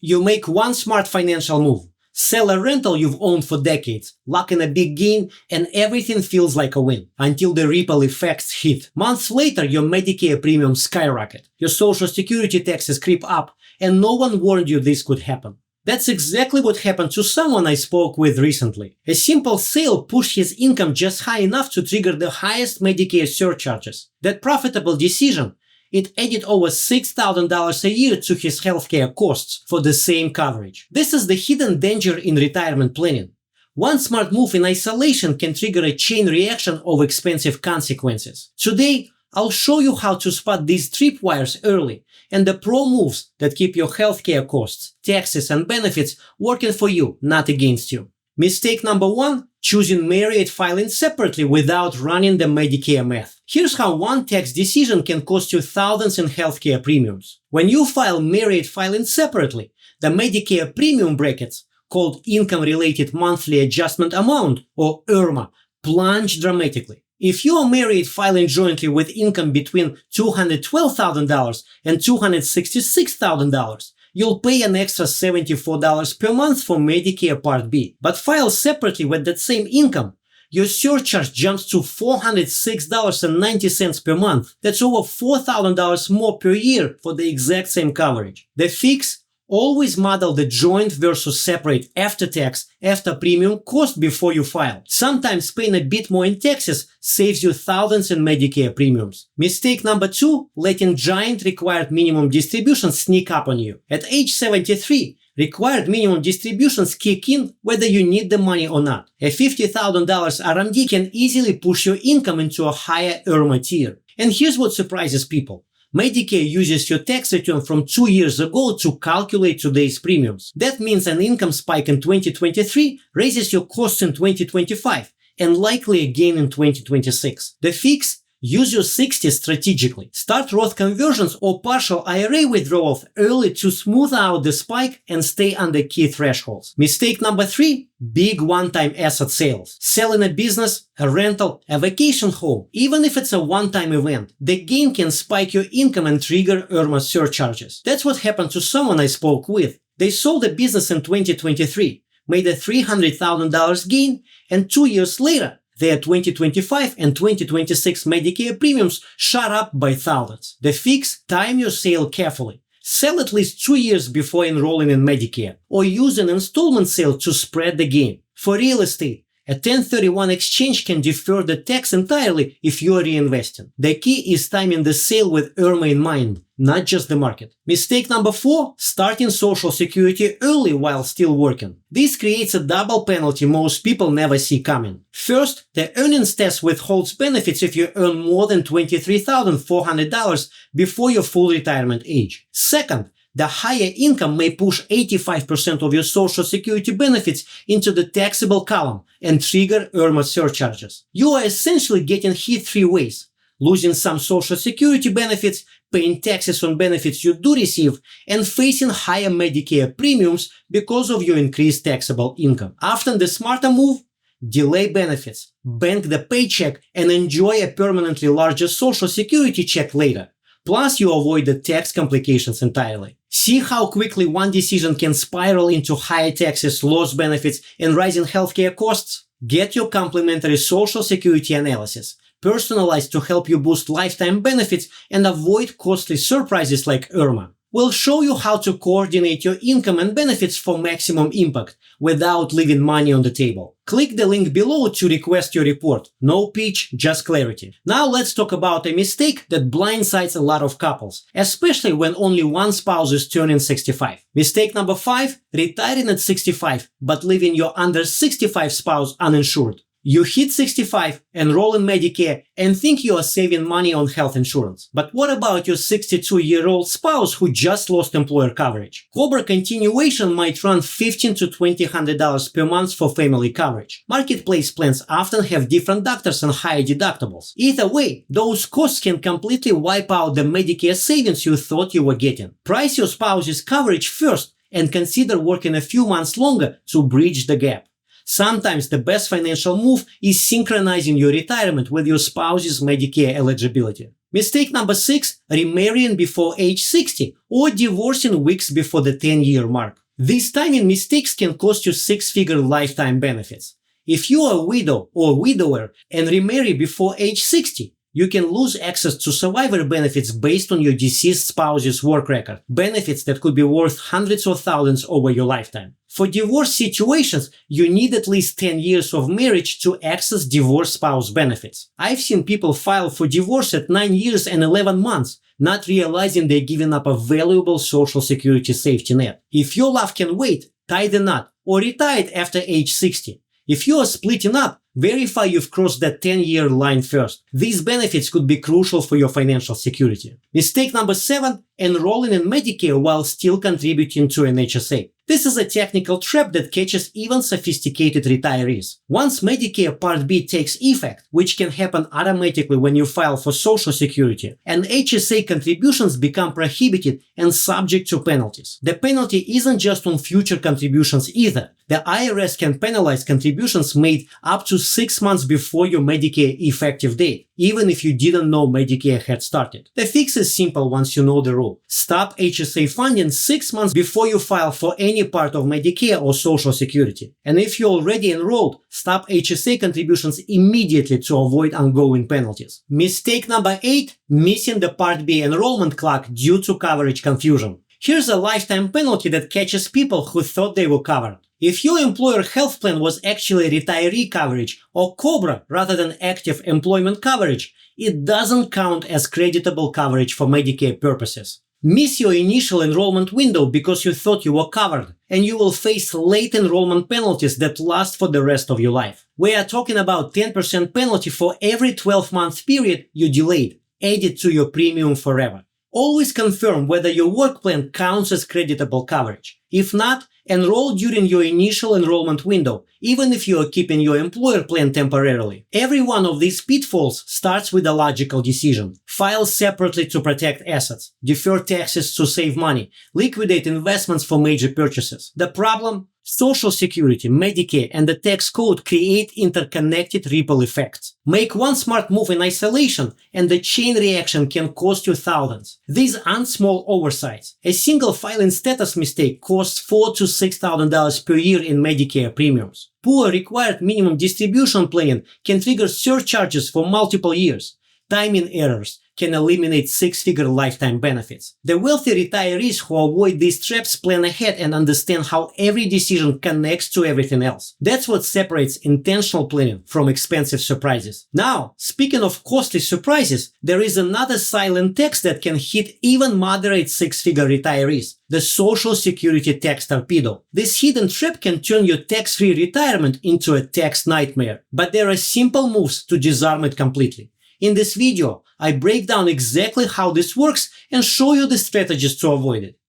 You make one smart financial move. Sell a rental you've owned for decades, lock in a big gain, and everything feels like a win until the ripple effects hit. Months later, your Medicare premiums skyrocket, your Social Security taxes creep up, and no one warned you this could happen. That's exactly what happened to someone I spoke with recently. A simple sale pushed his income just high enough to trigger the highest Medicare surcharges. That profitable decision, it added over $6,000 a year to his healthcare costs for the same coverage. This is the hidden danger in retirement planning. One smart move in isolation can trigger a chain reaction of expensive consequences. Today, I'll show you how to spot these tripwires early and the pro moves that keep your healthcare costs, taxes, and benefits working for you, not against you. Mistake number 1, choosing Marriott filing separately without running the Medicare math. Here's how one tax decision can cost you thousands in healthcare premiums. When you file Marriott filing separately, the Medicare premium brackets, called Income-Related Monthly Adjustment Amount, or IRMAA, plunge dramatically. If you are Marriott filing jointly with income between $212,000 and $266,000, you'll pay an extra $74 per month for Medicare Part B. But file separately with that same income, your surcharge jumps to $406.90 per month. That's over $4,000 more per year for the exact same coverage. The fix? Always model the joint versus separate after-tax, after-premium cost before you file. Sometimes paying a bit more in taxes saves you thousands in Medicare premiums. Mistake number 2, letting giant required minimum distributions sneak up on you. At age 73, required minimum distributions kick in whether you need the money or not. A $50,000 RMD can easily push your income into a higher IRMAA tier. And here's what surprises people. Medicare uses your tax return from 2 years ago to calculate today's premiums. That means an income spike in 2023 raises your costs in 2025 and likely again in 2026. The fix? Use your 60s strategically. Start Roth conversions or partial IRA withdrawals early to smooth out the spike and stay under key thresholds. Mistake number 3, big one-time asset sales. Selling a business, a rental, a vacation home. Even if it's a one-time event, the gain can spike your income and trigger IRMAA surcharges. That's what happened to someone I spoke with. They sold a business in 2023, made a $300,000 gain, and 2 years later, their 2025 and 2026 Medicare premiums shot up by thousands. The fix? Time your sale carefully. Sell at least 2 years before enrolling in Medicare, or use an installment sale to spread the gain. For real estate, a 1031 exchange can defer the tax entirely if you are reinvesting. The key is timing the sale with IRMAA in mind, not just the market. Mistake number 4, starting Social Security early while still working. This creates a double penalty most people never see coming. First, the earnings test withholds benefits if you earn more than $23,400 before your full retirement age. Second, the higher income may push 85% of your Social Security benefits into the taxable column and trigger IRMAA surcharges. You are essentially getting hit 3 ways: losing some Social Security benefits, paying taxes on benefits you do receive, and facing higher Medicare premiums because of your increased taxable income. Often the smarter move? Delay benefits, bank the paycheck, and enjoy a permanently larger Social Security check later. Plus, you avoid the tax complications entirely. See how quickly one decision can spiral into higher taxes, lost benefits, and rising healthcare costs? Get your complimentary Social Security analysis, personalized to help you boost lifetime benefits and avoid costly surprises like IRMAA. We'll show you how to coordinate your income and benefits for maximum impact without leaving money on the table. Click the link below to request your report. No pitch, just clarity. Now let's talk about a mistake that blindsides a lot of couples, especially when only one spouse is turning 65. Mistake number 5, retiring at 65, but leaving your under 65 spouse uninsured. You hit 65, enroll in Medicare, and think you are saving money on health insurance. But what about your 62-year-old spouse who just lost employer coverage? COBRA continuation might run $1,500 to $2,000 per month for family coverage. Marketplace plans often have different doctors and higher deductibles. Either way, those costs can completely wipe out the Medicare savings you thought you were getting. Price your spouse's coverage first and consider working a few months longer to bridge the gap. Sometimes the best financial move is synchronizing your retirement with your spouse's Medicare eligibility. Mistake number 6, remarrying before age 60 or divorcing weeks before the 10-year mark. These timing mistakes can cost you six-figure lifetime benefits. If you are a widow or widower and remarry before age 60, you can lose access to survivor benefits based on your deceased spouse's work record, benefits that could be worth hundreds of thousands over your lifetime. For divorce situations, you need at least 10 years of marriage to access divorced spouse benefits. I've seen people file for divorce at 9 years and 11 months, not realizing they're giving up a valuable Social Security safety net. If your love can wait, tie the knot or retire it after age 60. If you are splitting up, verify you've crossed that 10-year line first. These benefits could be crucial for your financial security. Mistake number 7, enrolling in Medicare while still contributing to an HSA. This is a technical trap that catches even sophisticated retirees. Once Medicare Part B takes effect, which can happen automatically when you file for Social Security, and HSA contributions become prohibited and subject to penalties. The penalty isn't just on future contributions either. The IRS can penalize contributions made up to 6 months before your Medicare effective date, even if you didn't know Medicare had started. The fix is simple once you know the rule. Stop HSA funding 6 months before you file for any part of Medicare or Social Security. And if you're already enrolled, stop HSA contributions immediately to avoid ongoing penalties. Mistake number 8, missing the Part B enrollment clock due to coverage confusion. Here's a lifetime penalty that catches people who thought they were covered. If your employer health plan was actually retiree coverage or COBRA rather than active employment coverage, it doesn't count as creditable coverage for Medicare purposes. Miss your initial enrollment window because you thought you were covered, and you will face late enrollment penalties that last for the rest of your life. We are talking about 10% penalty for every 12-month period you delayed, added to your premium forever. Always confirm whether your work plan counts as creditable coverage. If not, enroll during your initial enrollment window, even if you are keeping your employer plan temporarily. Every one of these pitfalls starts with a logical decision. File separately to protect assets, defer taxes to save money, liquidate investments for major purchases. The problem? Social Security, Medicare, and the tax code create interconnected ripple effects. Make one smart move in isolation, and the chain reaction can cost you thousands. These aren't small oversights. A single filing status mistake costs $4,000 to $6,000 per year in Medicare premiums. Poor required minimum distribution planning can trigger surcharges for multiple years. Timing errors can eliminate six-figure lifetime benefits. The wealthy retirees who avoid these traps plan ahead and understand how every decision connects to everything else. That's what separates intentional planning from expensive surprises. Now, speaking of costly surprises, there is another silent tax that can hit even moderate six-figure retirees: the Social Security tax torpedo. This hidden trap can turn your tax-free retirement into a tax nightmare. But there are simple moves to disarm it completely. In this video, I break down exactly how this works and show you the strategies to avoid it.